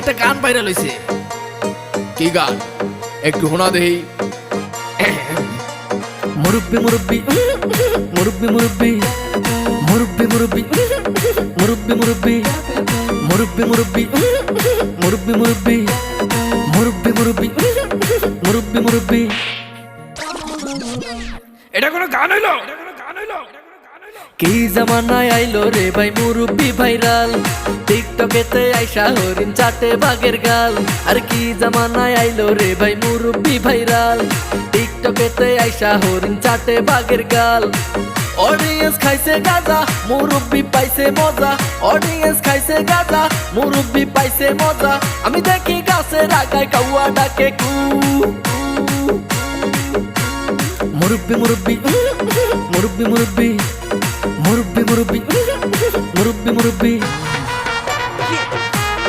একটা গান ভাইরাল হইছে। কি গান একটু শোনা দেই। মুরব্বি মুরব্বি মুরব্বি মুরব্বি মুরব্বি মুরব্বি মুরব্বি মুরব্বি মুরব্বি মুরব্বি মুরব্বি মুরব্বি মুরব্বি মুরব্বি মুরব্বি মুরব্বি। এটা কোনো গান হইলো? কি জামানায় আইলো রে ভাই মুরব্বি ভাইরাল, টিকটকেতে আইসা হরিণ চাটে বাঘের গাল। আর কি জামানায় আইলো রে ভাই মুরব্বি ভাইরাল, টিকটকেতে আইসা হরিণ চাটে বাঘের গাল। অডিয়েন্স খাইছে গাজা, মুরব্বি পাইছে মজা। অডিয়েন্স খাইছে গাজা, মুরব্বি পাইছে মজা। আমি দেখি গাছের আগায় কাউয়া ডাকে কু। মুরব্বি মুরব্বি মুরব্বি মুরব্বি